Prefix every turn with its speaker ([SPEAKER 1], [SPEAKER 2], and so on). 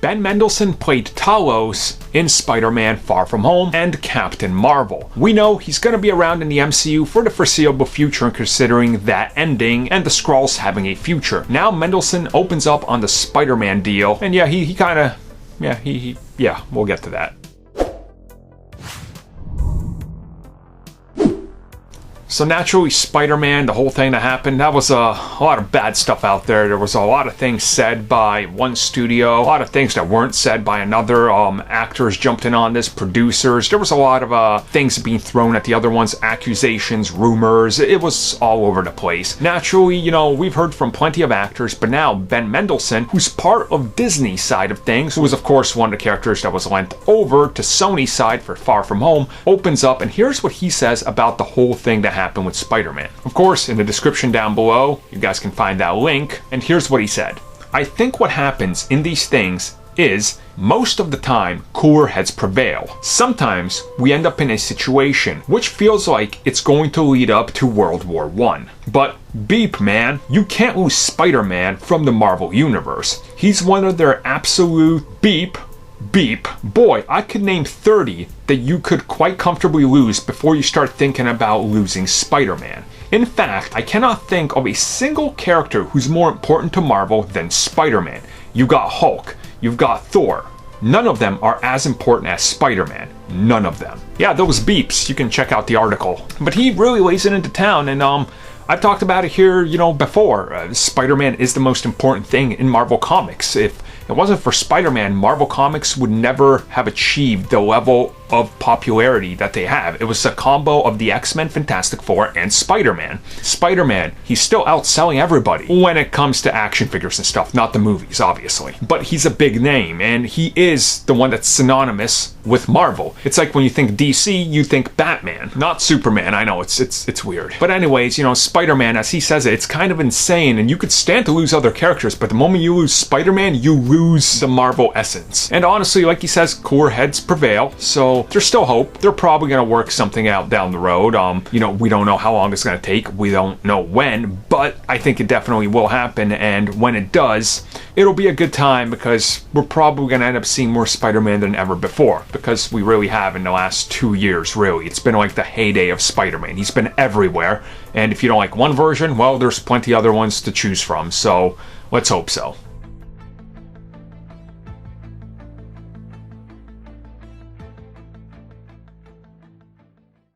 [SPEAKER 1] Ben Mendelsohn played Talos in Spider-Man Far From Home and Captain Marvel. We know he's going to be around in the MCU for the foreseeable future, considering that ending and the Skrulls having a future. Now Mendelsohn opens up on the Spider-Man deal, and yeah, he kind of, yeah, we'll get to that. So naturally, Spider-Man, the whole thing that happened, that was a lot of bad stuff out there. There was a lot of things said by one studio, a lot of things that weren't said by another. Actors jumped in on this, producers. There was a lot of things being thrown at the other ones, accusations, rumors. It was all over the place. Naturally, you know, we've heard from plenty of actors, but now Ben Mendelsohn, who's part of Disney's side of things, who was of course one of the characters that was lent over to Sony's side for Far From Home, opens up, and here's what he says about the whole thing that happened with Spider-Man. Of course, in the description down below, you guys can find that link, and here's what he said. I think what happens in these things is, most of the time, cooler heads prevail. Sometimes we end up in a situation which feels like it's going to lead up to World War I. But beep, man, you can't lose Spider-Man from the Marvel Universe. He's one of their absolute beep. Boy, I could name 30 that you could quite comfortably lose before you start thinking about losing Spider-Man. In fact, I cannot think of a single character who's more important to Marvel than Spider-Man. You've got Hulk, you've got Thor. None of them are as important as Spider-Man. None of them. Yeah, those beeps, you can check out the article. But he really lays it into town, and I've talked about it here, you know, before. Spider-Man is the most important thing in Marvel Comics. If it wasn't for Spider-Man, Marvel Comics would never have achieved the level of popularity that they have. It was a combo of the X-Men, Fantastic Four, and Spider-Man. Spider-Man, he's still outselling everybody when it comes to action figures and stuff, not the movies, obviously. But he's a big name, and he is the one that's synonymous with Marvel. It's like when you think DC, you think Batman, not Superman. I know, it's weird. But anyways, you know, Spider-Man, as he says it, it's kind of insane, and you could stand to lose other characters, but the moment you lose Spider-Man, you lose the Marvel essence. And honestly, like he says, cooler heads prevail, so there's still hope. They're probably going to work something out down the road. You know, we don't know how long it's going to take. We don't know when, but I think it definitely will happen, and when it does, it'll be a good time, because we're probably going to end up seeing more Spider-Man than ever before, because we really have in the last 2 years, really. It's been like the heyday of Spider-Man. He's been everywhere, and if you don't like one version, well, there's plenty other ones to choose from, so let's hope so.